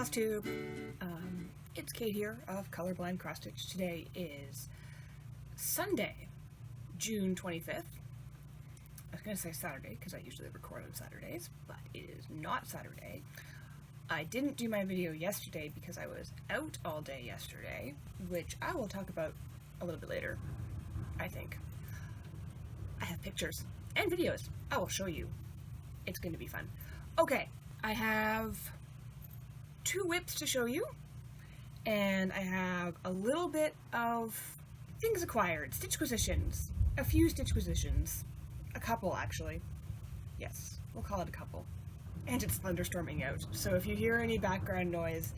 Flosstube. It's Kate here of Colorblind Cross Stitch. Today is Sunday, June 25th. I was going to say Saturday because I usually record on Saturdays, but it is not Saturday. I didn't do my video yesterday because I was out all day yesterday, which I will talk about a little bit later, I think. I have pictures and videos I will show you. It's going to be fun. Okay, I have 2 whips to show you, and I have a little bit of things acquired, stitchquisitions, a few stitchquisitions, a couple actually, yes, we'll call it a couple, and it's thunderstorming out, so if you hear any background noise,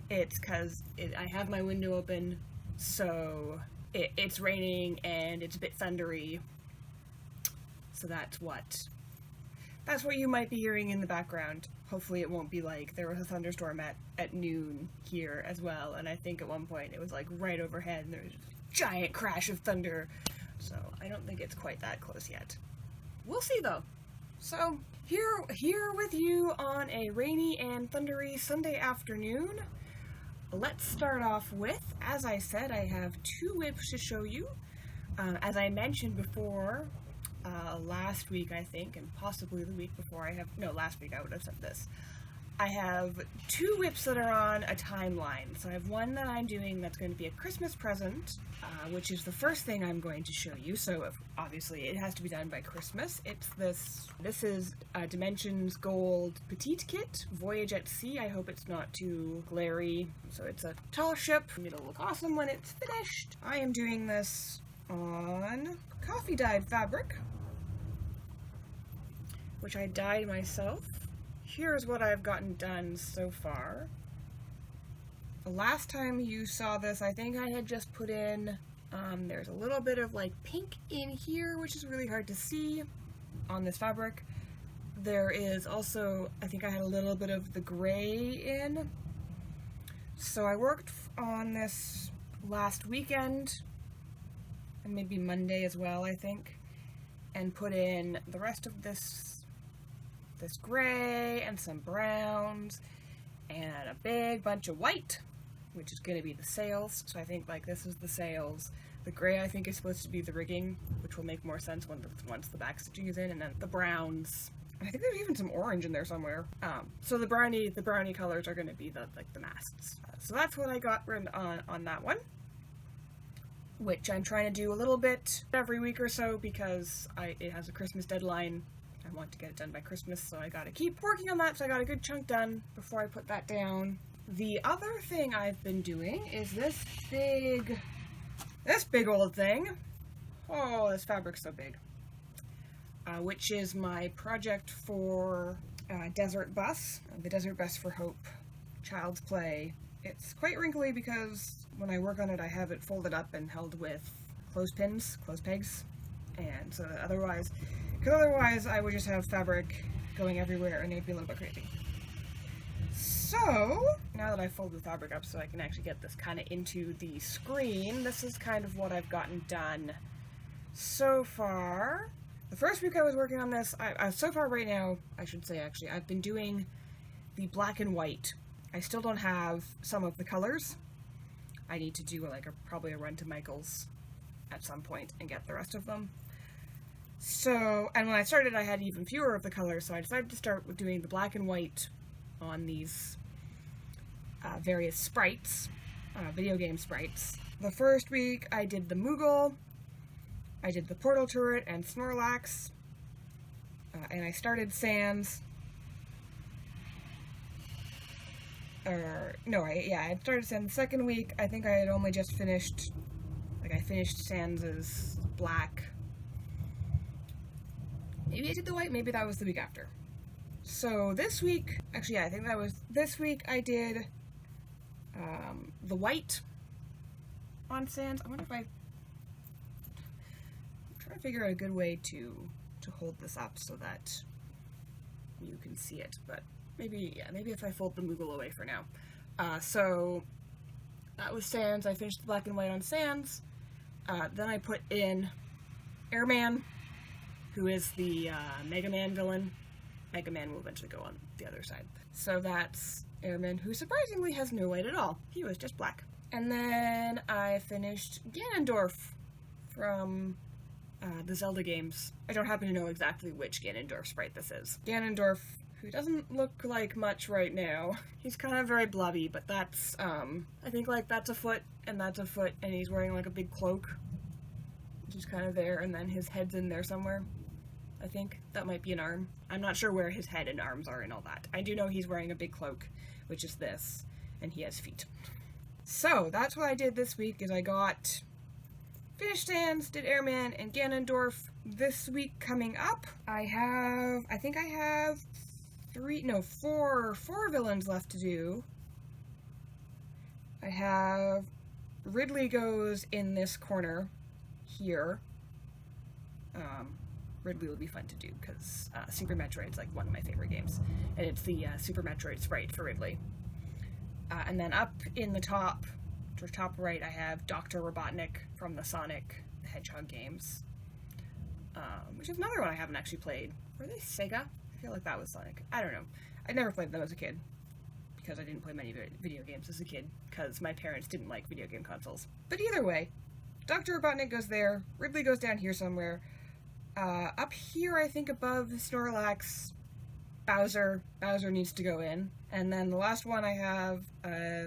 it's because I have my window open, so it's raining and it's a bit thundery, so that's what you might be hearing in the background. Hopefully it won't be like there was a thunderstorm at noon here as well, and I think at one point it was like right overhead and there was a giant crash of thunder, so I don't think it's quite that close yet. We'll see though. So here with you on a rainy and thundery Sunday afternoon. Let's start off with, as I said, I have 2 whips to show you. As I mentioned before, last week I think, and possibly the week before, last week I would have said this. I have 2 whips that are on a timeline. So I have one that I'm doing that's going to be a Christmas present, which is the first thing I'm going to show you. So obviously it has to be done by Christmas. It's this is Dimensions Gold Petite Kit, Voyage at Sea. I hope it's not too glary. So it's a tall ship. It'll look awesome when it's finished. I am doing this on coffee dyed fabric, which I dyed myself. Here's what I've gotten done so far. The last time you saw this, I think I had just put in, there's a little bit of like pink in here, which is really hard to see on this fabric. There is also, I think I had a little bit of the gray in. So I worked on this last weekend, and maybe Monday as well, I think, and put in the rest of this gray and some browns and a big bunch of white, which is going to be the sails. So I think like this is the sails. The gray I think is supposed to be the rigging, which will make more sense once the back stitching is in, and then the browns. I think there's even some orange in there somewhere. So the brownie colors are going to be the masts. So that's what I got on that one, which I'm trying to do a little bit every week or so because it has a Christmas deadline. I want to get it done by Christmas, so I gotta keep working on that, so I got a good chunk done before I put that down. The other thing I've been doing is this big old thing. Oh, this fabric's so big. Which is my project for Desert Bus, the Desert Bus for Hope Child's Play. It's quite wrinkly because when I work on it I have it folded up and held with clothes pegs, and so otherwise I would just have fabric going everywhere and it'd be a little bit crazy. So now that I've folded the fabric up so I can actually get this kind of into the screen, this is kind of what I've gotten done so far. The first week I was working on this, so far right now, I should say actually, I've been doing the black and white. I still don't have some of the colors. I need to do probably a run to Michael's at some point and get the rest of them. So, and when I started I had even fewer of the colors, so I decided to start with doing the black and white on these various sprites, video game sprites. The first week I did the Moogle, I did the Portal Turret and Snorlax, and I started Sans. I started Sans. The second week I think I had only just finished, I finished Sans's black. Maybe I did the white, maybe that was the week after. So this week, actually yeah, I think that was this week I did the white on Sans. I wonder if I'm trying to figure out a good way to hold this up so that you can see it, but maybe if I fold the Moogle away for now. So that was Sans. I finished the black and white on Sans. Then I put in Airman, who is the Mega Man villain. Mega Man will eventually go on the other side. So that's airman who surprisingly has no white at all. He was just black. And then I finished Ganondorf from the Zelda games. I don't happen to know exactly which Ganondorf sprite this is. Ganondorf, who doesn't look like much right now. He's kind of very blobby, but that's, I think like that's a foot, and that's a foot, and he's wearing like a big cloak, which is kind of there, and then his head's in there somewhere. I think that might be an arm. I'm not sure where his head and arms are and all that. I do know he's wearing a big cloak, which is this, and he has feet. So that's what I did this week, is I got Finish Stands, did Airman, and Ganondorf. This week coming up, I think I have four villains left to do. I have Ridley goes in this corner here. Ridley will be fun to do because Super Metroid's like one of my favorite games, and it's the Super Metroid sprite for Ridley. And then up in the top right, I have Dr. Robotnik from the Sonic the Hedgehog games, which is another one I haven't actually played. Were they Sega? I feel like that was Sonic. I don't know. I never played them as a kid because I didn't play many video games as a kid because my parents didn't like video game consoles. But either way, Dr. Robotnik goes there. Ridley goes down here somewhere. Up here, I think above Snorlax, Bowser needs to go in. And then the last one I have,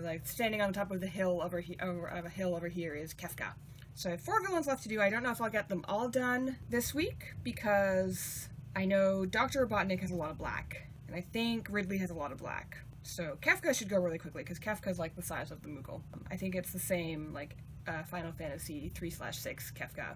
like standing on top of the hill over here is Kefka. So I have 4 villains left to do. I don't know if I'll get them all done this week because I know Dr. Robotnik has a lot of black, and I think Ridley has a lot of black. So Kefka should go really quickly because Kefka's like the size of the Moogle. I think it's the same like Final Fantasy 3/6 Kefka.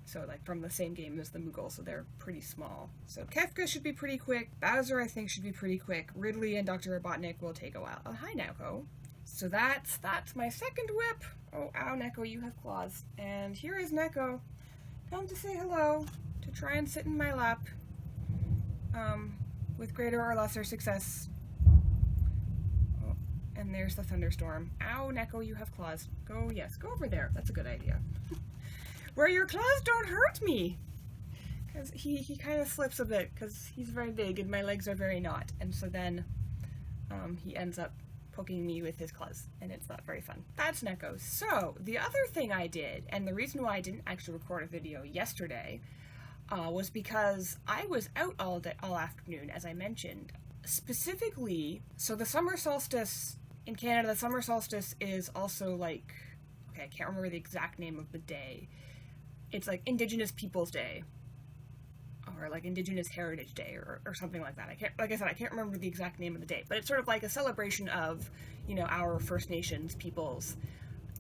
So like from the same game as the Moogle, so they're pretty small. So Kefka should be pretty quick. Bowser I think should be pretty quick. Ridley and Dr. Robotnik will take a while. Oh, hi Neko. So that's my second whip. Oh, ow, Neko, you have claws. And here is Neko. Come to say hello, to try and sit in my lap. With greater or lesser success. Oh, and there's the thunderstorm. Ow, Neko, you have claws. Go over there. That's a good idea. Where your claws don't hurt me! Because he kind of slips a bit, because he's very big and my legs are very not. And so then he ends up poking me with his claws, and it's not very fun. That's Neko. So, the other thing I did, and the reason why I didn't actually record a video yesterday, was because I was out all afternoon, as I mentioned. Specifically, so the summer solstice, in Canada, the summer solstice is also like, okay, I can't remember the exact name of the day. It's like Indigenous Peoples Day, or like Indigenous Heritage Day, or something like that. Like I said, I can't remember the exact name of the day, but it's sort of like a celebration of, you know, our First Nations peoples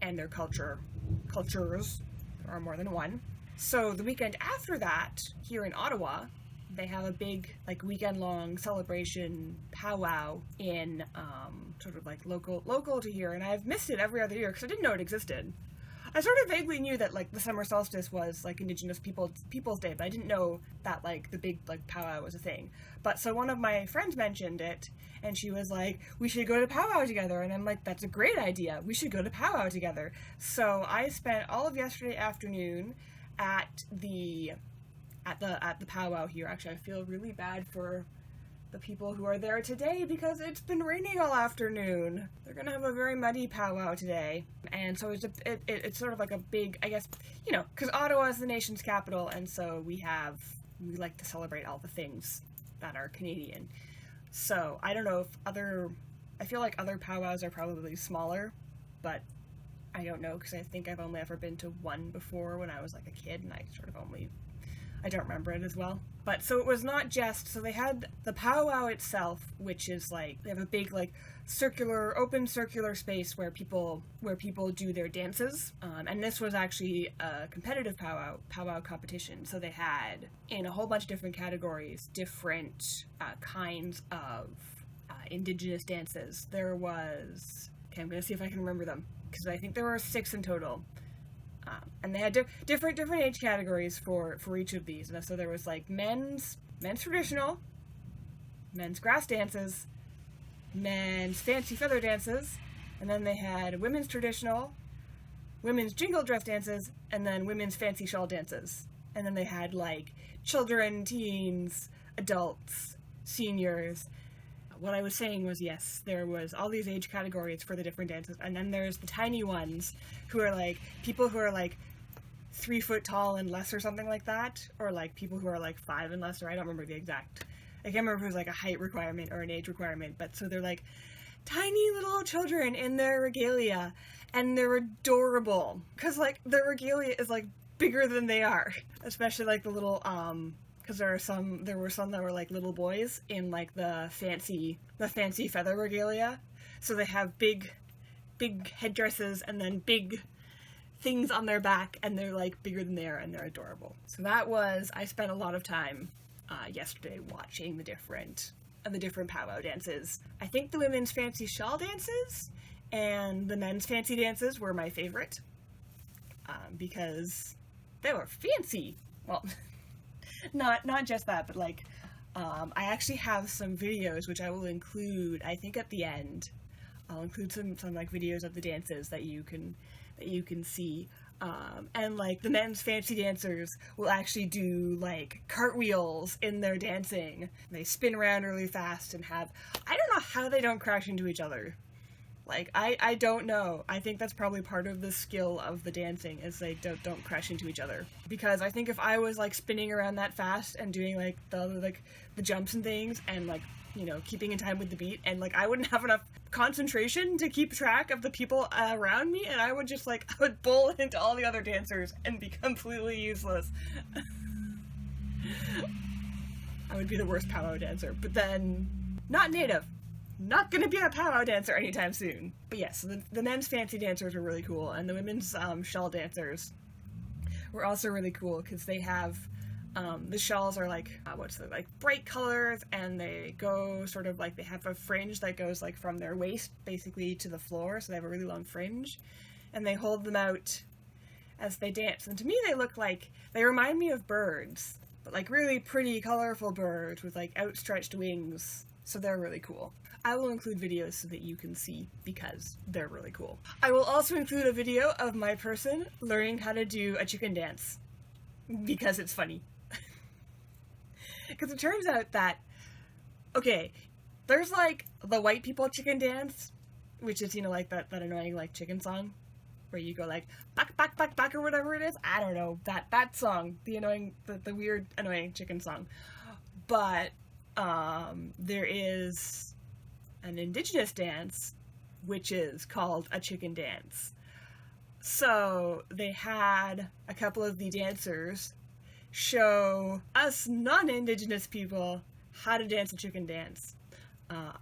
and their cultures. There are more than one. So the weekend after that, here in Ottawa, they have a big, like, weekend-long celebration powwow in, sort of like local to here, and I've missed it every other year because I didn't know it existed. I sort of vaguely knew that, like, the summer solstice was, like, Indigenous Peoples Day, but I didn't know that, like, the big, like, powwow was a thing. But so one of my friends mentioned it, and she was like, we should go to powwow together, and I'm like, that's a great idea. We should go to powwow together. So I spent all of yesterday afternoon at the powwow here. Actually, I feel really bad for the people who are there today because it's been raining all afternoon. They're gonna have a very muddy powwow today, and so it's sort of like a big, I guess, you know, because Ottawa is the nation's capital, and so we like to celebrate all the things that are Canadian. So I don't know if I feel like other powwows are probably smaller, but I don't know because I think I've only ever been to one before when I was like a kid, and I don't remember it as well. But so it was not just, so they had the powwow itself, which is like, they have a big like open circular space where people do their dances. And this was actually a competitive powwow competition. So they had, in a whole bunch of different categories, different kinds of Indigenous dances. There was, okay, I'm gonna see if I can remember them, because I think there were 6 in total. And they had different age categories for each of these. And so there was like men's traditional, men's grass dances, men's fancy feather dances, and then they had women's traditional, women's jingle dress dances, and then women's fancy shawl dances. And then they had like children, teens, adults, seniors, what I was saying was, yes, there was all these age categories for the different dances, and then there's the tiny ones who are like people who are like 3 foot tall and less or something like that, or like people who are like 5 and less, or I don't remember the exact, I can't remember if it was like a height requirement or an age requirement, but so they're like tiny little children in their regalia, and they're adorable, because like their regalia is like bigger than they are, especially like the little because there were some that were like little boys in like the fancy feather regalia, so they have big headdresses and then big things on their back, and they're like bigger than they are, and they're adorable. So I spent a lot of time yesterday watching the different powwow dances. I think the women's fancy shawl dances and the men's fancy dances were my favorite, because they were fancy. Well, not just that, but like, I actually have some videos which I will include, I think at the end. I'll include some like videos of the dances that you can see. And like the men's fancy dancers will actually do like cartwheels in their dancing. They spin around really fast and I don't know how they don't crash into each other. Like, I don't know. I think that's probably part of the skill of the dancing, is they don't crash into each other. Because I think if I was like spinning around that fast and doing like the jumps and things and like, you know, keeping in time with the beat, and like I wouldn't have enough concentration to keep track of the people around me, and I would just like, I would bowl into all the other dancers and be completely useless. I would be the worst powwow dancer, but then not native. Not gonna be a powwow dancer anytime soon. But yes, the men's fancy dancers were really cool, and the women's shawl dancers were also really cool, because they have the shawls are like like bright colors, and they go sort of like, they have a fringe that goes like from their waist basically to the floor, so they have a really long fringe, and they hold them out as they dance. And to me they remind me of birds, but like really pretty colorful birds with like outstretched wings, so they're really cool. I will include videos so that you can see, because they're really cool. I will also include a video of my person learning how to do a chicken dance, because it's funny. Because it turns out that, okay, there's like the white people chicken dance, which is, you know, like that annoying like chicken song, where you go like, back, back, back, back, or whatever it is. I don't know, that song, the weird annoying chicken song. But there is an indigenous dance, which is called a chicken dance. So they had a couple of the dancers show us non-indigenous people how to dance a chicken dance.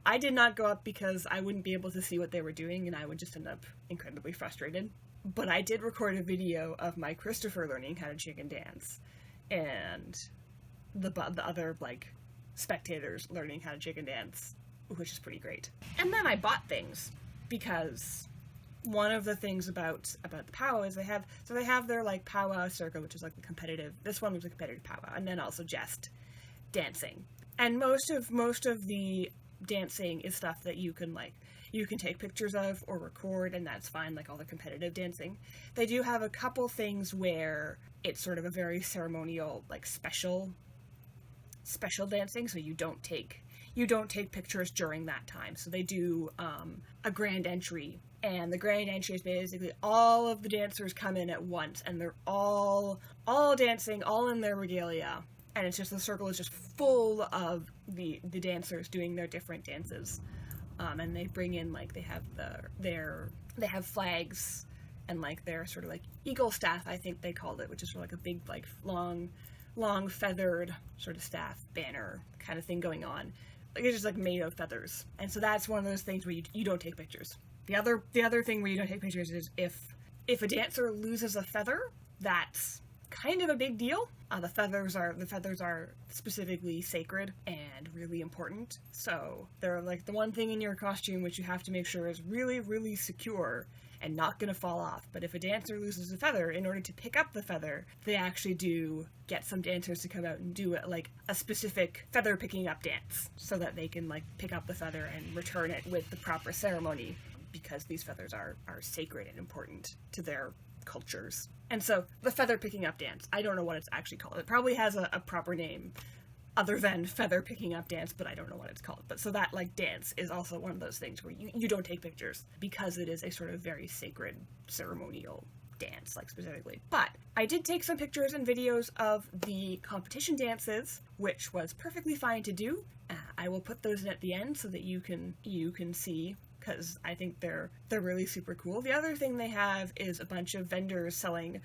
I did not go up because I wouldn't be able to see what they were doing, and I would just end up incredibly frustrated. But I did record a video of my Christopher learning how to chicken dance, and the other like spectators learning how to chicken dance, which is pretty great. And then I bought things, because one of the things about the powwow is they have their like powwow circuit, which is like the competitive. This one was a competitive powwow, and then also just dancing. And most of the dancing is stuff that you can take pictures of or record, and that's fine. Like all the competitive dancing, they do have a couple things where it's sort of a very ceremonial, like special dancing, so you don't take pictures during that time. So they do a grand entry, and the grand entry is basically all of the dancers come in at once, and they're all dancing, all in their regalia, and it's just, the circle is just full of the dancers doing their different dances, and they bring in like, they have flags and like their sort of like eagle staff, I think they called it, which is sort of like a big like long feathered sort of staff banner kind of thing going on. Like, it's just like made of feathers. And so that's one of those things where you don't take pictures. The other thing where you don't take pictures is if a dancer loses a feather, that's kind of a big deal. The feathers are specifically sacred and really important. So they're like the one thing in your costume which you have to make sure is really, really secure and not gonna fall off. But if a dancer loses a feather, in order to pick up the feather, they actually do get some dancers to come out and do a specific feather picking up dance, so that they can like pick up the feather and return it with the proper ceremony, because these feathers are sacred and important to their cultures. And so the feather picking up dance, I don't know what it's actually called. It probably has a proper name, other than feather picking up dance, but I don't know what it's called. But so that like dance is also one of those things where you don't take pictures because it is a sort of very sacred ceremonial dance, like specifically. But I did take some pictures and videos of the competition dances, which was perfectly fine to do. I will put those in at the end so that you can see, because I think they're really super cool. The other thing they have is a bunch of vendors selling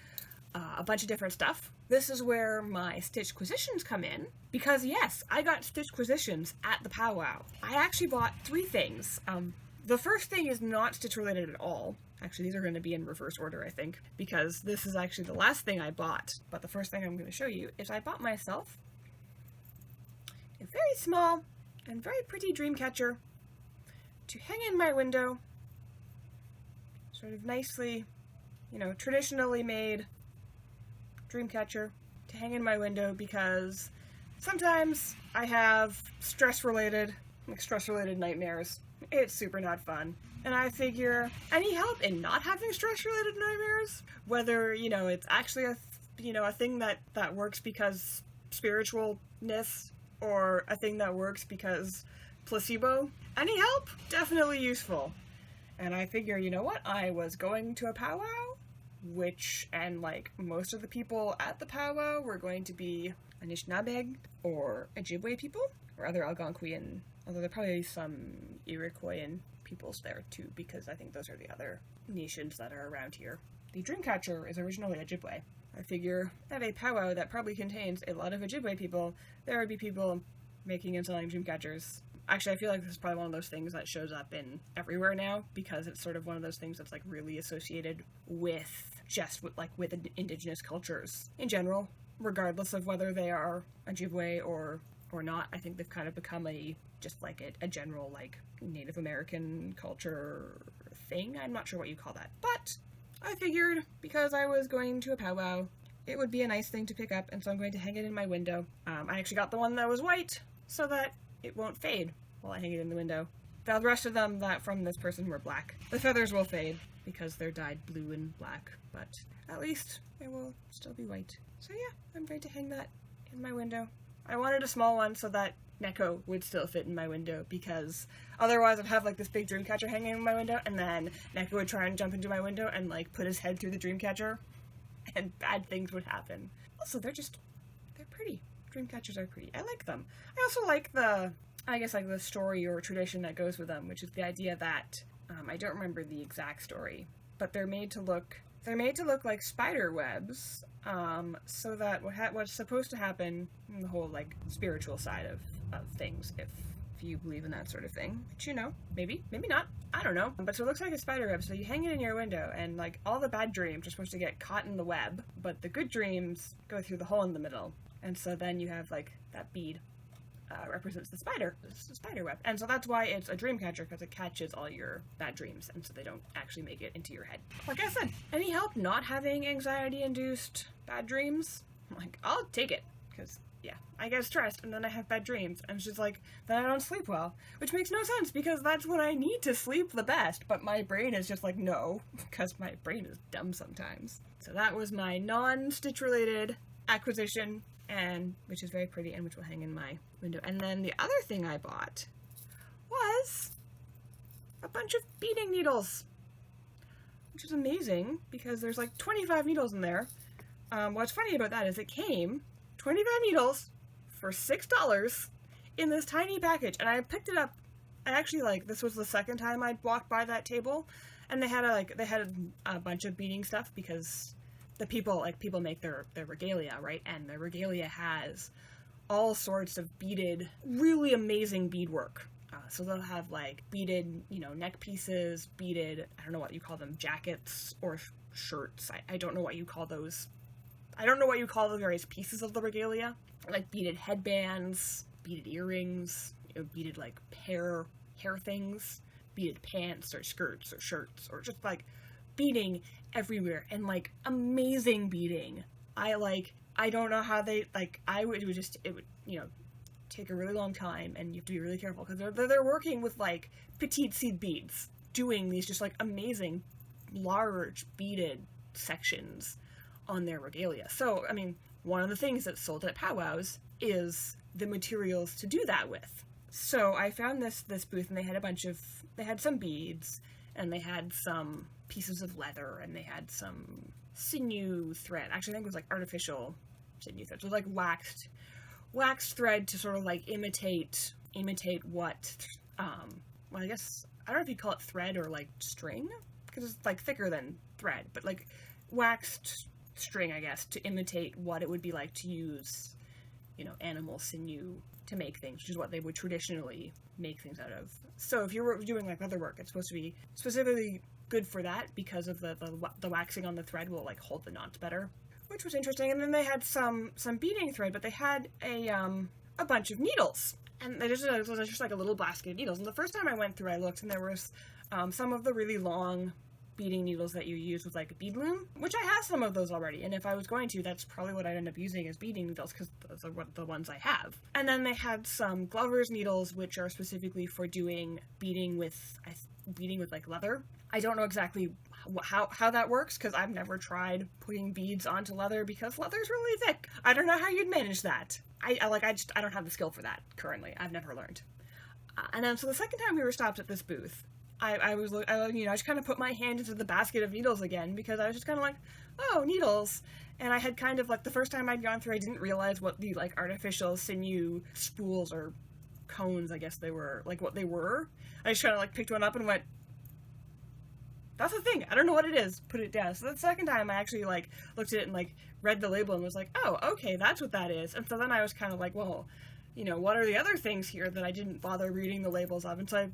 a bunch of different stuff. This is where my stitchquisitions come in, because yes, I got stitchquisitions at the Pow-Wow. I actually bought 3 things. The first thing is not stitch related at all. Actually, these are going to be in reverse order, I think, because this is actually the last thing I bought. But the first thing I'm going to show you is I bought myself a very small and very pretty dream catcher to hang in my window. Sort of nicely, traditionally made dream catcher to hang in my window, because sometimes I have stress-related nightmares. It's super not fun. And I figure any help in not having stress-related nightmares, whether, it's actually a thing that works because spiritualness, or a thing that works because placebo, any help? Definitely useful. And I figure, you know what? I was going to a powwow, and most of the people at the powwow were going to be Anishinaabe or Ojibwe people, or other Algonquian, although there are probably some Iroquoian peoples there too, because I think those are the other nations that are around here. The Dreamcatcher is originally Ojibwe. I figure at a powwow that probably contains a lot of Ojibwe people, there would be people making and selling dreamcatchers. Actually, I feel like this is probably one of those things that shows up in everywhere now, because it's sort of one of those things that's really associated with with indigenous cultures in general, regardless of whether they are Ojibwe or not. I think they've kind of become a general Native American culture thing. I'm not sure what you call that, but I figured because I was going to a powwow, it would be a nice thing to pick up, and so I'm going to hang it in my window. I actually got the one that was white so that it won't fade while I hang it in the window. The rest of them that from this person were black. The feathers will fade because they're dyed blue and black, but at least they will still be white. So yeah, I'm going to hang that in my window. I wanted a small one so that Neko would still fit in my window, because otherwise I'd have this big dream catcher hanging in my window, and then Neko would try and jump into my window and put his head through the dream catcher, and bad things would happen. Also, they're pretty. Dream catchers are pretty. I like them. I also like the story or tradition that goes with them, which is the idea that I don't remember the exact story, but they're made to look like spider webs, so that what's supposed to happen in the whole spiritual side of things, if you believe in that sort of thing, which maybe not, I don't know, but so it looks like a spider web, so you hang it in your window, and all the bad dreams are supposed to get caught in the web, but the good dreams go through the hole in the middle, and so then you have that bead represents the spider web. And so that's why it's a dream catcher, because it catches all your bad dreams, and so they don't actually make it into your head. Like I said, any help not having anxiety-induced bad dreams, I'll take it, because, yeah, I get stressed, and then I have bad dreams, and it's just then I don't sleep well, which makes no sense, because that's when I need to sleep the best, but my brain is just no, because my brain is dumb sometimes. So that was my non-stitch-related acquisition, and which is very pretty, and which will hang in my window. And then the other thing I bought was a bunch of beading needles, which is amazing because there's 25 needles in there. What's funny about that is it came 25 needles for $6 in this tiny package, and I picked it up. And actually, this was the second time I'd walked by that table, and they had a bunch of beading stuff, because the people make their regalia, right? And their regalia has all sorts of beaded, really amazing beadwork. So they'll have beaded, neck pieces, beaded, I don't know what you call them, jackets or shirts. I don't know what you call those. I don't know what you call the various pieces of the regalia. Beaded headbands, beaded earrings, beaded hair things, beaded pants or skirts or shirts, or just beading everywhere, and amazing beading. I don't know how they it would take a really long time, and you have to be really careful, because they're working with petite seed beads, doing these just amazing large beaded sections on their regalia. So I mean, one of the things that's sold at powwows is the materials to do that with. So I found this booth, and they had some beads, and they had some pieces of leather, and they had some sinew thread. Actually, I think it was like artificial sinew thread. So it was like waxed thread to sort of like imitate what, well, I guess, I don't know if you'd call it thread or like string, because it's like thicker than thread, but like waxed string, I guess, to imitate what it would be like to use, you know, animal sinew to make things, which is what they would traditionally make things out of. So if you're doing like leather work, it's supposed to be specifically good for that because of the waxing on the thread will like hold the knots better, which was interesting. And then they had some beading thread, but they had a bunch of needles, and it was just like a little basket of needles. And the first time I went through, I looked, and there was some of the really long beading needles that you use with like a bead loom, which I have some of those already, and if I was going to, that's probably what I'd end up using as beading needles, because those are the ones I have. And then they had some Glover's needles, which are specifically for doing beading with like leather. I don't know exactly how that works, because I've never tried putting beads onto leather, because leather's really thick. I don't know how you'd manage that. I don't have the skill for that currently. I've never learned. And then so the second time we were stopped at this booth, I just kind of put my hand into the basket of needles again, because I was just kind of like, oh, needles. And I had kind of like, the first time I'd gone through, I didn't realize what the like artificial sinew spools or cones, I guess they were, like what they were. I just kind of like picked one up and went, that's the thing, I don't know what it is, put it down. So the second time I actually like looked at it and like read the label and was like, oh, okay, that's what that is. And so then I was kind of like, well, you know, what are the other things here that I didn't bother reading the labels of? And so I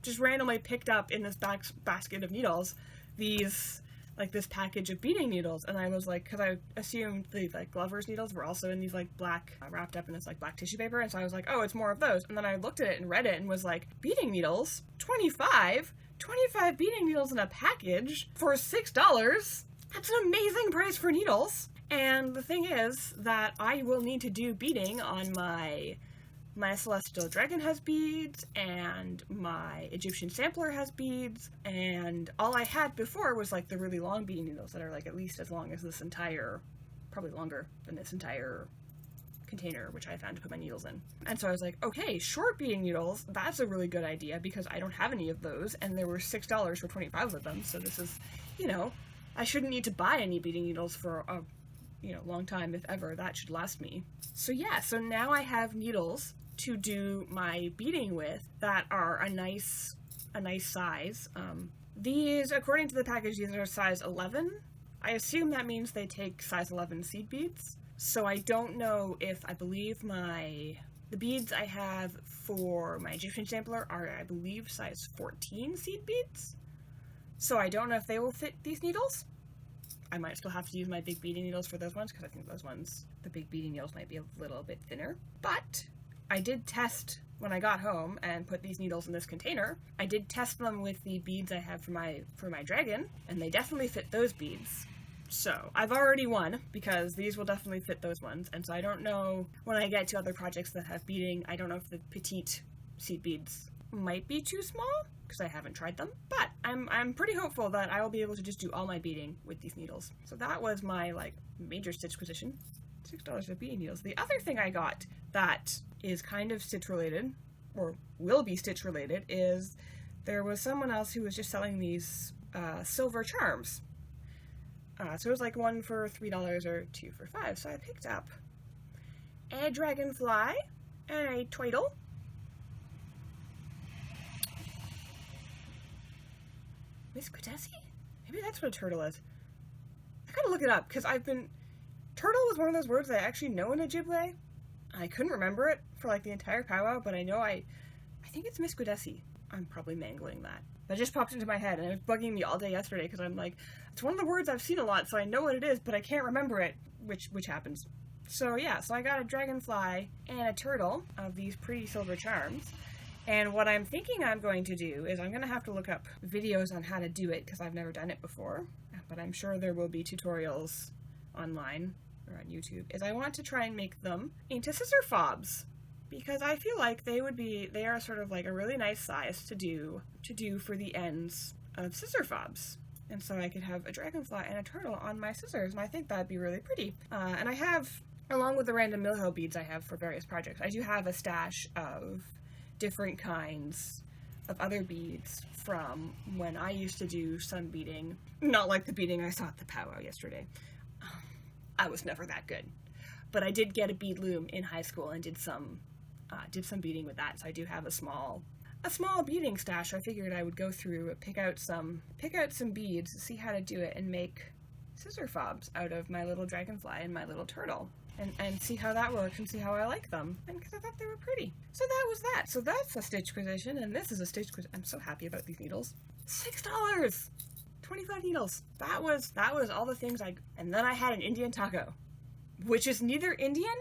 just randomly picked up in this basket of needles this package of beading needles, and I was like, because I assumed the like Glover's needles were also in these like black, wrapped up in this like black tissue paper, and so I was like, oh, it's more of those. And then I looked at it and read it and was like, beading needles, 25 beading needles in a package for $6. That's an amazing price for needles. And the thing is that I will need to do beading on my Celestial Dragon has beads, and my Egyptian Sampler has beads, and all I had before was like the really long beading needles that are like at least as long as this entire, probably longer than this entire container, which I found to put my needles in. And so I was like, okay, short beading needles, that's a really good idea, because I don't have any of those, and there were $6 for 25 of them, so this is, you know, I shouldn't need to buy any beading needles for a, you know, long time, if ever. That should last me. So yeah, so now I have needles to do my beading with that are a nice size. These, according to the package, these are size 11. I assume that means they take size 11 seed beads. So I don't know if, I believe the beads I have for my Egyptian Sampler are, I believe, size 14 seed beads. So I don't know if they will fit these needles. I might still have to use my big beading needles for those ones, because I think those ones, the big beading needles might be a little bit thinner. But I did test when I got home and put these needles in this container. I did test them with the beads I have for my dragon, and they definitely fit those beads. So I've already won, because these will definitely fit those ones. And so I don't know, when I get to other projects that have beading, I don't know if the petite seed beads might be too small, because I haven't tried them. But I'm pretty hopeful that I will be able to just do all my beading with these needles. So that was my like major stitchquisition. $6 for beading needles. The other thing I got that is kind of stitch related, or will be stitch related, is there was someone else who was just selling these silver charms. So it was like one for $3 or two for $5. So I picked up a dragonfly and a turtle. Miss Quidesi? Maybe that's what a turtle is. I gotta look it up, because turtle was one of those words I actually know in Ojibwe. I couldn't remember it for like the entire powwow, but I know I think it's Miss Quidesi. I'm probably mangling that. That just popped into my head, and it was bugging me all day yesterday, because I'm like, it's one of the words I've seen a lot, so I know what it is, but I can't remember it, which happens. So yeah, so I got a dragonfly and a turtle of these pretty silver charms. And what I'm thinking I'm going to do is I'm going to have to look up videos on how to do it, because I've never done it before, but I'm sure there will be tutorials online or on YouTube, is I want to try and make them into scissor fobs, because I feel like they are sort of like a really nice size to do for the ends of scissor fobs. And so I could have a dragonfly and a turtle on my scissors, and I think that'd be really pretty. And I have along with the random millhill beads I have for various projects. I do have a stash of different kinds of other beads from when I used to do sun beading. Not like the beading I saw at the Pow-Wow yesterday. I was never that good. But I did get a bead loom in high school and did some beading with that, so I do have a small beading stash. I figured I would go through, pick out some beads, see how to do it, and make scissor fobs out of my little dragonfly and my little turtle, and see how that works and see how I like them, and because I thought they were pretty. So that was that. So that's a Stitchquisition, and this is a Stitchquisition. I'm so happy about these needles. $6! 25 needles. That was all the things and then I had an Indian taco, which is neither Indian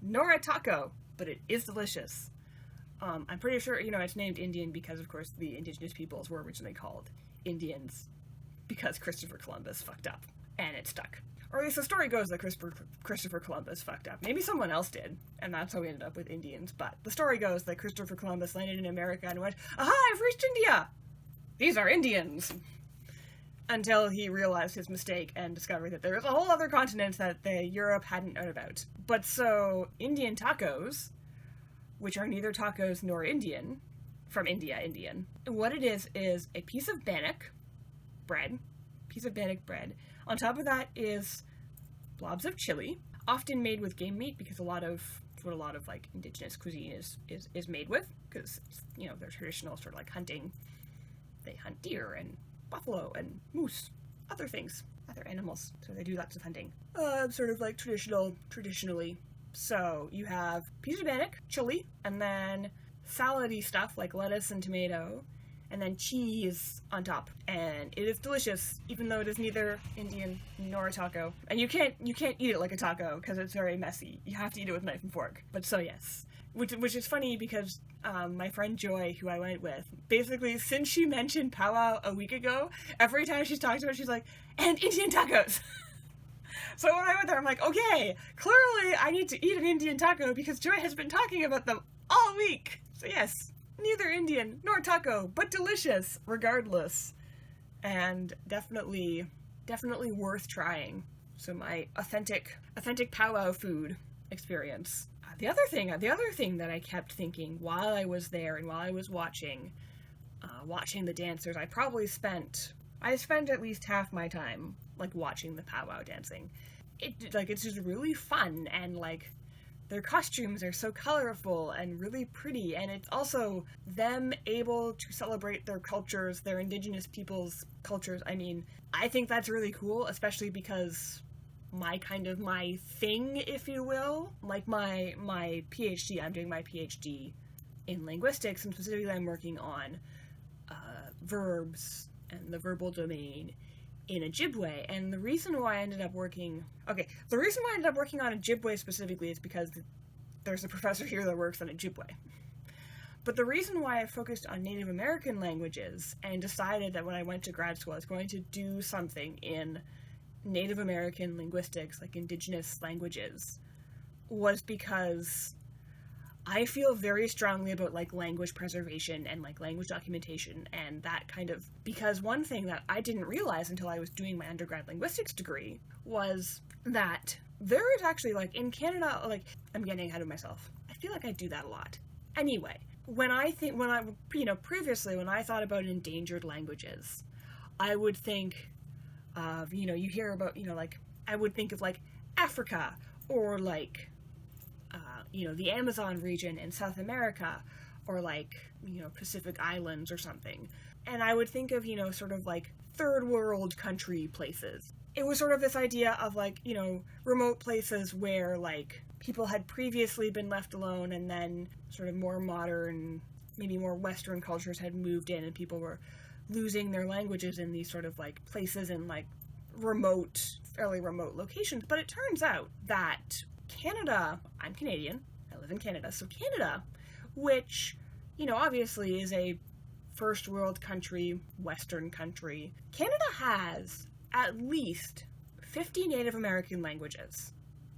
nor a taco, but it is delicious. I'm pretty sure, it's named Indian because, of course, the indigenous peoples were originally called Indians because Christopher Columbus fucked up, and it stuck. Or at least the story goes that Christopher Columbus fucked up. Maybe someone else did, and that's how we ended up with Indians, but the story goes that Christopher Columbus landed in America and went, "Aha, I've reached India! These are Indians!" Until he realized his mistake and discovered that there was a whole other continent that Europe hadn't known about. But so, Indian tacos, which are neither tacos nor Indian, from India, Indian. What it is a piece of bannock bread. On top of that is blobs of chili, often made with game meat, because it's what a lot of like indigenous cuisine is made with, because they're traditional sort of like hunting. They hunt deer and buffalo and moose, other things, other animals. So they do lots of hunting. Sort of like traditionally. So you have piece of bannock, chili, and then salady stuff like lettuce and tomato, and then cheese on top. And it is delicious, even though it is neither Indian nor a taco. And you can't eat it like a taco because it's very messy. You have to eat it with knife and fork. But so yes. Which is funny because my friend Joy, who I went with, basically since she mentioned Pow-Wow a week ago, every time she's talked about it, she's like, "And Indian tacos!" So when I went there, I'm like, okay, clearly I need to eat an Indian taco because Joy has been talking about them all week. So yes, neither Indian nor taco, but delicious regardless. And definitely worth trying. So my authentic Pow-Wow food experience. The other thing that I kept thinking while I was there and while I was watching the dancers, I spent at least half my time like watching the Pow-Wow dancing. It's just really fun, and like their costumes are so colorful and really pretty, and it's also them able to celebrate their cultures, their indigenous people's cultures. I mean, I think that's really cool, especially because my thing, if you will, like my PhD, I'm doing my PhD in linguistics, and specifically I'm working on verbs and the verbal domain in Ojibwe. And the reason why I ended up working on Ojibwe specifically is because there's a professor here that works on Ojibwe. But the reason why I focused on Native American languages and decided that when I went to grad school I was going to do something in Native American linguistics, like indigenous languages, was because I feel very strongly about like language preservation and like language documentation and that kind of, because one thing that I didn't realize until I was doing my undergrad linguistics degree was that there is actually like in Canada, like I'm getting ahead of myself. I feel like I do that a lot. Anyway, previously when I thought about endangered languages, I would think of, you hear about, like I would think of like Africa or like the Amazon region in South America, or like, Pacific Islands or something. And I would think of, sort of like third world country places. It was sort of this idea of like, remote places where like people had previously been left alone and then sort of more modern, maybe more Western cultures had moved in and people were losing their languages in these sort of like places in like fairly remote locations. But it turns out that Canada, I'm Canadian, I live in Canada, so Canada, which, obviously is a first world country, Western country, Canada has at least 50 Native American languages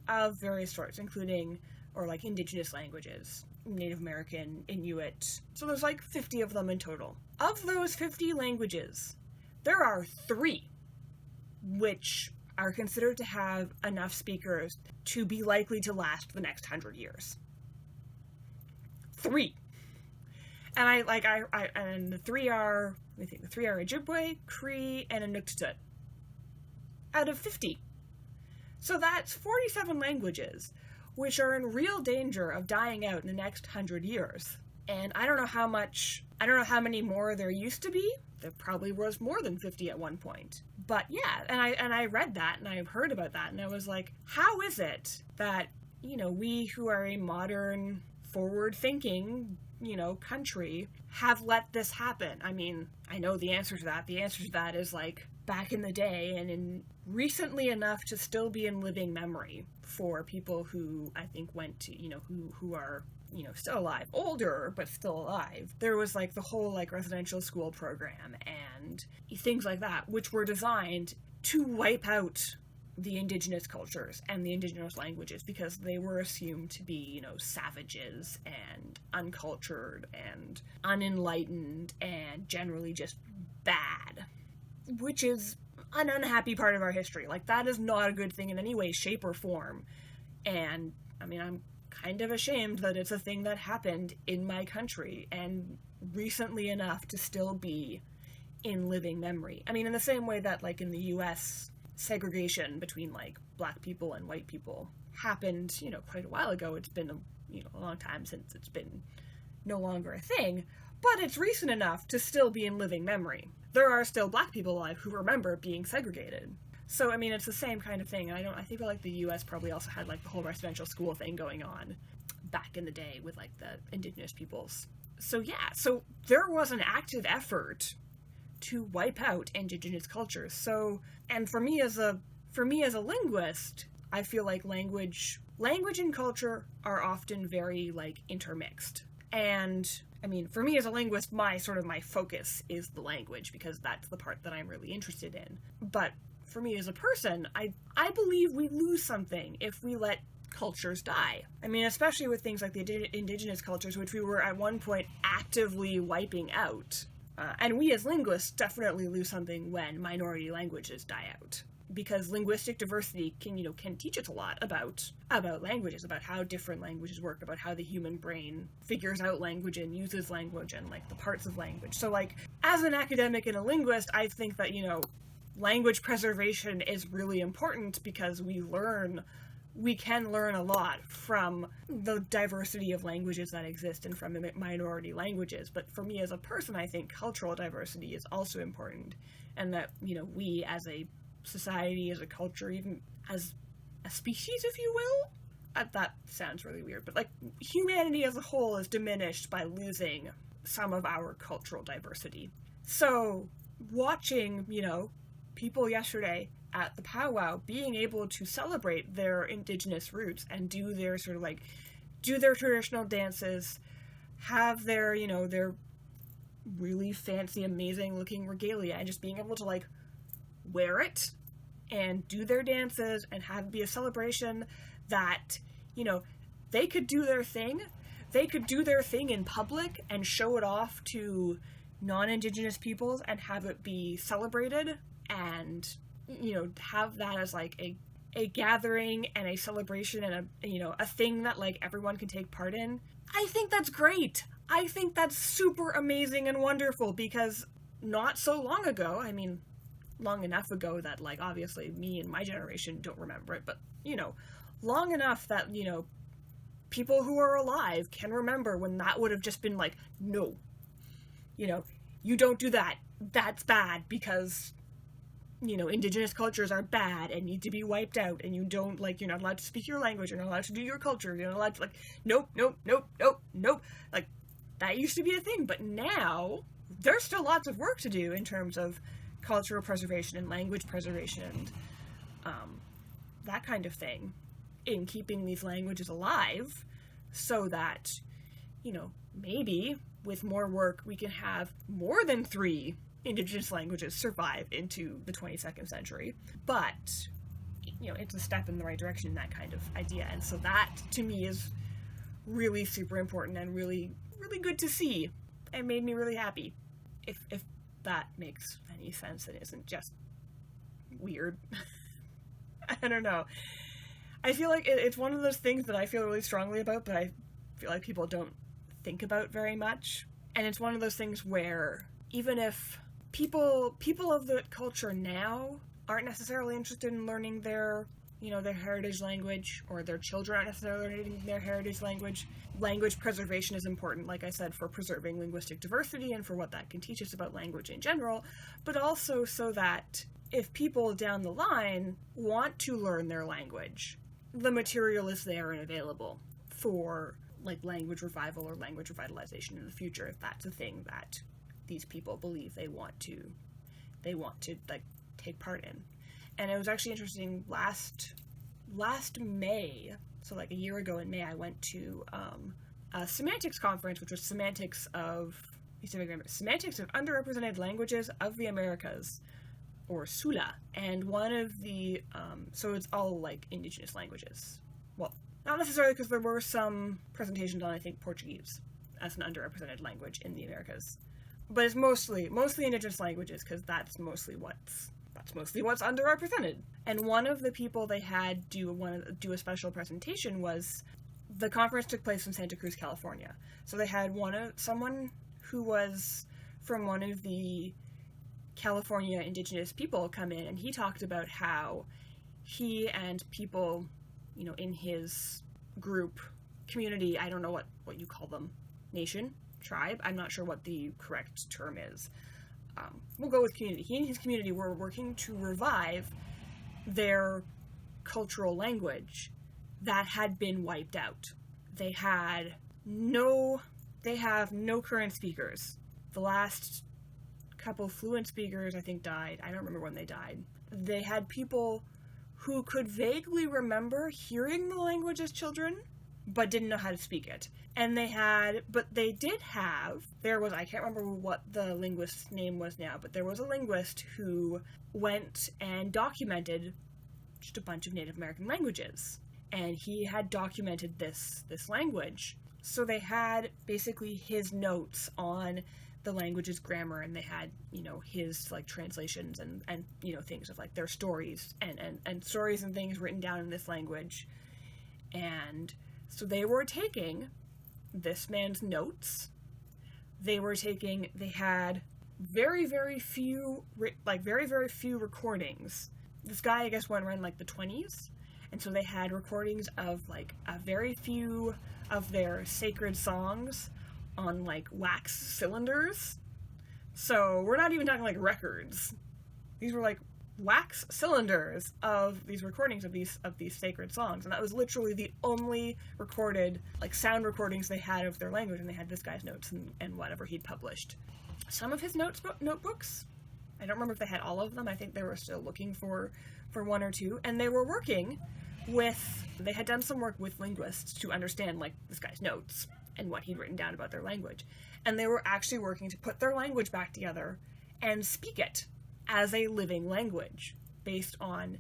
of various sorts, including, or like indigenous languages, Native American, Inuit, so there's like 50 of them in total. Of those 50 languages, there are 3 which are considered to have enough speakers to be likely to last the next 100 years. 3. And and the 3 are, let me think, the 3 are Ojibwe, Cree, and Inuktitut. Out of 50. So that's 47 languages, which are in real danger of dying out in the next 100 years. And I don't know how many more there used to be. There probably was more than 50 at one point. But yeah, and I read that and I heard about that and I was like, how is it that, we who are a modern, forward-thinking, country have let this happen? I mean, I know the answer to that. The answer to that is like back in the day and recently enough to still be in living memory for people who I think went to, who are, still alive, older, but still alive. There was like the whole like residential school program and things like that, which were designed to wipe out the indigenous cultures and the indigenous languages because they were assumed to be, savages and uncultured and unenlightened and generally just bad, which is an unhappy part of our history. Like, that is not a good thing in any way, shape, or form. And, I mean, I'm kind of ashamed that it's a thing that happened in my country and recently enough to still be in living memory. I mean, in the same way that, like, in the US, segregation between, like, black people and white people happened, quite a while ago. It's been, a long time since it's been no longer a thing, but it's recent enough to still be in living memory. There are still black people alive who remember being segregated. So, I mean, it's the same kind of thing. I think like the US probably also had like the whole residential school thing going on back in the day with like the indigenous peoples. So yeah, so there was an active effort to wipe out indigenous cultures. So, and for me as a linguist, I feel like language and culture are often very like intermixed. And I mean, for me as a linguist, my focus is the language because that's the part that I'm really interested in. But for me as a person, I believe we lose something if we let cultures die. I mean, especially with things like the indigenous cultures, which we were at one point actively wiping out. And we as linguists definitely lose something when minority languages die out. Because linguistic diversity can teach us a lot about languages, about how different languages work, about how the human brain figures out language and uses language and like the parts of language. So like as an academic and a linguist, I think that, language preservation is really important because we can learn a lot from the diversity of languages that exist and from minority languages. But for me as a person, I think cultural diversity is also important, and that, we as a society, as a culture, even as a species, if you will, that sounds really weird, but like humanity as a whole is diminished by losing some of our cultural diversity. So watching, people yesterday at the Pow-Wow being able to celebrate their indigenous roots and do their traditional dances, have their, their really fancy, amazing looking regalia, and just being able to like wear it and do their dances and have it be a celebration that, they could do their thing. They could do their thing in public and show it off to non-indigenous peoples and have it be celebrated and, have that as like a gathering and a celebration and a thing that like everyone can take part in. I think that's great. I think that's super amazing and wonderful because not so long ago, I mean, long enough ago that, like, obviously me and my generation don't remember it, but, long enough that, people who are alive can remember when that would have just been like, no, you don't do that. That's bad because, indigenous cultures are bad and need to be wiped out, and you don't, like, you're not allowed to speak your language, you're not allowed to do your culture, you're not allowed to, like, nope. Like, that used to be a thing, but now there's still lots of work to do in terms of cultural preservation and language preservation and that kind of thing in keeping these languages alive so that, maybe with more work we can have more than 3 indigenous languages survive into the 22nd century. But, it's a step in the right direction in that kind of idea. And so that, to me, is really super important and really, really good to see and made me really happy. If that makes any sense and isn't just weird. I don't know. I feel like it's one of those things that I feel really strongly about, but I feel like people don't think about very much. And it's one of those things where even if people of the culture now aren't necessarily interested in learning their heritage language, or their children aren't necessarily learning their heritage language, language preservation is important, like I said, for preserving linguistic diversity and for what that can teach us about language in general, but also so that if people down the line want to learn their language, the material is there and available for like language revival or language revitalization in the future, if that's a thing that these people believe they want to like take part in. And it was actually interesting, last May, so like a year ago in May, I went to a semantics conference, which was semantics of underrepresented languages of the Americas, or SULA. And one of the so it's all like indigenous languages. Well, not necessarily, because there were some presentations on, I think, Portuguese as an underrepresented language in the Americas, but it's mostly indigenous languages, because that's mostly what's underrepresented. And one of the people they had do a special presentation was, the conference took place in Santa Cruz, California. So they had someone who was from one of the California indigenous people come in, and he talked about how he and people, in his group, community, I don't know what you call them, nation, tribe, I'm not sure what the correct term is. We'll go with community. He and his community were working to revive their cultural language that had been wiped out. They have no current speakers. The last couple fluent speakers, I think, died. I don't remember when they died. They had people who could vaguely remember hearing the language as children, but didn't know how to speak it. And I can't remember what the linguist's name was now, but there was a linguist who went and documented just a bunch of Native American languages. And he had documented this language. So they had basically his notes on the language's grammar, and they had, his like translations and things of like their stories and stories and things written down in this language. And so they were taking this man's notes. They had very, very few recordings. This guy, I guess, went around like the 20s. And so they had recordings of like a very few of their sacred songs on like wax cylinders. So we're not even talking like records. These were like wax cylinders of these recordings of these sacred songs, and that was literally the only recorded like sound recordings they had of their language. And they had this guy's notes and whatever he'd published. Some of his notebooks, I don't remember if they had all of them. I think they were still looking for one or two, and they were they had done some work with linguists to understand like this guy's notes and what he'd written down about their language, and they were actually working to put their language back together and speak it as a living language, based on,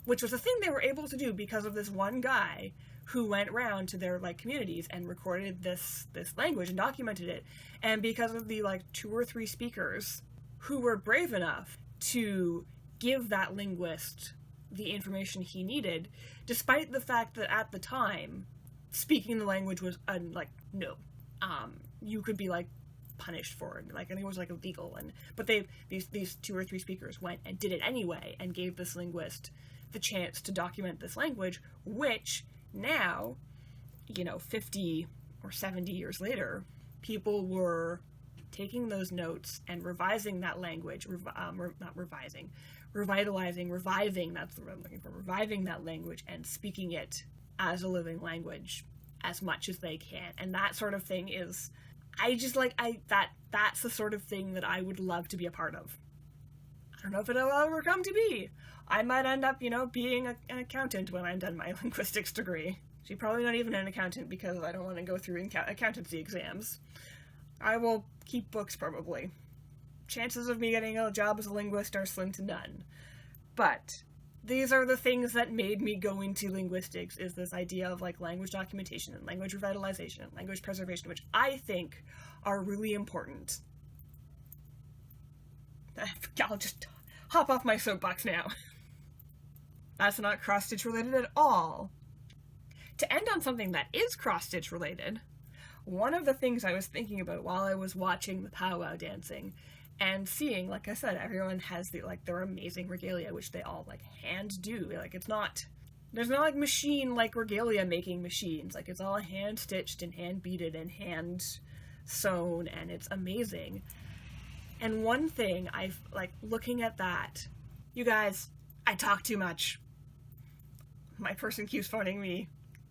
which was a thing they were able to do because of this one guy who went around to their like communities and recorded this language and documented it, and because of the like 2 or 3 speakers who were brave enough to give that linguist the information he needed, despite the fact that at the time speaking the language was you could be like punished for it. Like, I think it was like illegal, but these 2 or 3 speakers went and did it anyway and gave this linguist the chance to document this language, which now, 50 or 70 years later, people were taking those notes and revising that language, reviving, that's the word I'm looking for, reviving that language and speaking it as a living language as much as they can. And that sort of thing is, that's the sort of thing that I would love to be a part of. I don't know if it'll ever come to be. I might end up, being an accountant when I'm done my linguistics degree. She's probably not even an accountant because I don't want to go through accountancy exams. I will keep books, probably. Chances of me getting a job as a linguist are slim to none. But these are the things that made me go into linguistics, is this idea of like language documentation and language revitalization and language preservation, which I think are really important. I'll just hop off my soapbox now. That's not cross-stitch related at all. To end on something that is cross-stitch related, one of the things I was thinking about while I was watching the Pow-Wow dancing and seeing, like I said, everyone has their amazing regalia, which they all hand do. There's no machine regalia making machines. It's all hand stitched and hand beaded and hand sewn, and it's amazing. And one thing looking at that, you guys, I talk too much. My person keeps phoning me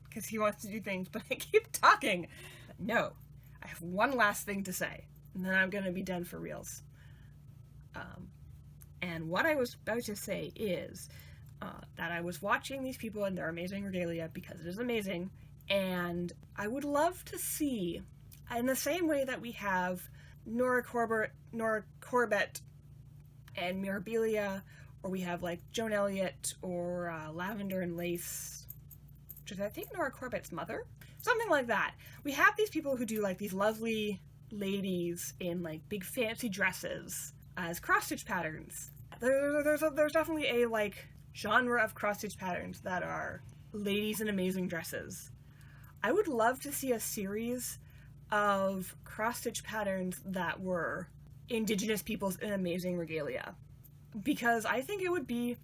because he wants to do things, but I keep talking. No, I have one last thing to say, and then I'm gonna be done for reals. And what I was about to say is that I was watching these people in their amazing regalia because it is amazing, and I would love to see, in the same way that we have Nora Corbett and Mirabilia, or we have Joan Elliott or Lavender and Lace, which is I think Nora Corbett's mother, something like that. We have these people who do these lovely ladies in big fancy dresses as cross-stitch patterns. There's definitely a genre of cross-stitch patterns that are ladies in amazing dresses. I would love to see a series of cross-stitch patterns that were Indigenous peoples in amazing regalia, because I think it would be,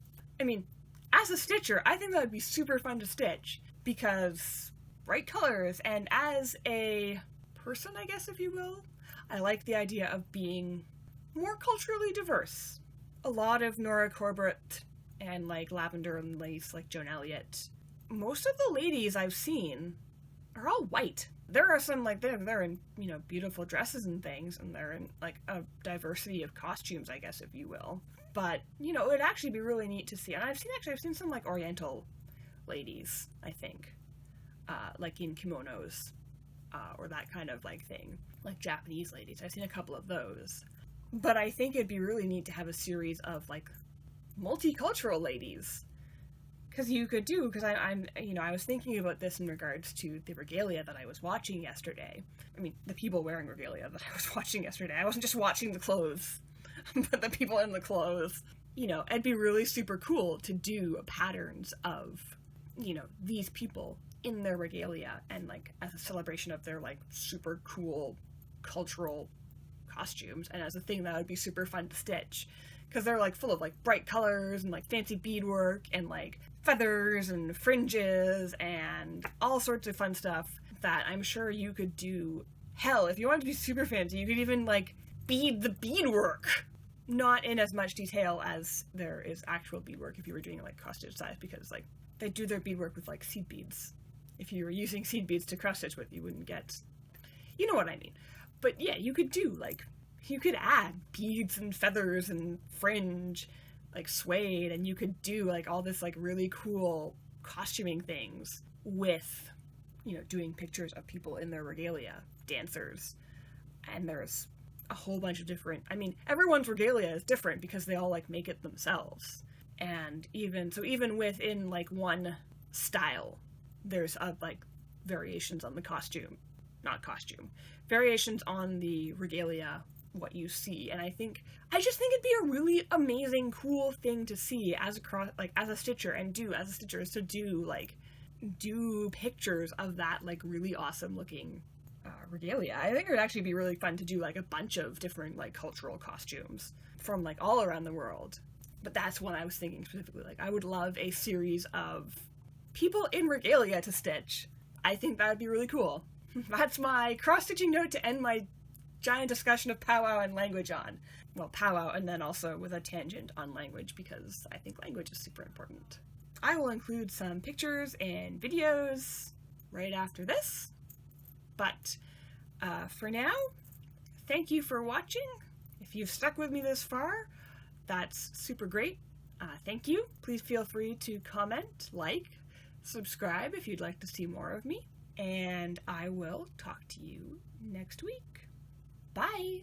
as a stitcher, I think that would be super fun to stitch, because bright colors, and as a person, I guess, if you will, I like the idea of being more culturally diverse. A lot of Nora Corbett and Lavender and Lace, Joan Elliott, most of the ladies I've seen are all white. There are some they're in beautiful dresses and things, and they're in a diversity of costumes, I guess, if you will. But it would actually be really neat to see. And I've seen some Oriental ladies, I think, in kimonos, or that kind of thing, Japanese ladies. I've seen a couple of those. But I think it'd be really neat to have a series of multicultural ladies. Because I was thinking about this in regards to the regalia that I was watching yesterday. The people wearing regalia that I was watching yesterday. I wasn't just watching the clothes, but the people in the clothes. It'd be really super cool to do patterns of, these people in their regalia, and as a celebration of their super cool cultural costumes, and as a thing that would be super fun to stitch. Because they're full of bright colors and fancy beadwork and feathers and fringes and all sorts of fun stuff that I'm sure you could do. Hell, if you wanted to be super fancy, you could even bead the beadwork. Not in as much detail as there is actual beadwork if you were doing cross stitch size, because they do their beadwork with seed beads. If you were using seed beads to cross stitch with, you wouldn't get, you know what I mean. But yeah, you could do you could add beads and feathers and fringe, suede, and you could do all this really cool costuming things with, doing pictures of people in their regalia, dancers. And there's a whole bunch of different, everyone's regalia is different because they all make it themselves. And even within one style, there's variations on the variations on the regalia, what you see. And I just think it'd be a really amazing, cool thing to see as a stitcher, and do as a stitcher, is to do pictures of that really awesome looking regalia. I think it would actually be really fun to do a bunch of different cultural costumes from all around the world. But that's what I was thinking specifically. I would love a series of people in regalia to stitch. I think that would be really cool. That's my cross-stitching note to end my giant discussion of Pow-Wow and language on. Well, Pow-Wow, and then also with a tangent on language, because I think language is super important. I will include some pictures and videos right after this. But for now, thank you for watching. If you've stuck with me this far, that's super great. Thank you. Please feel free to comment, subscribe if you'd like to see more of me. And I will talk to you next week. Bye!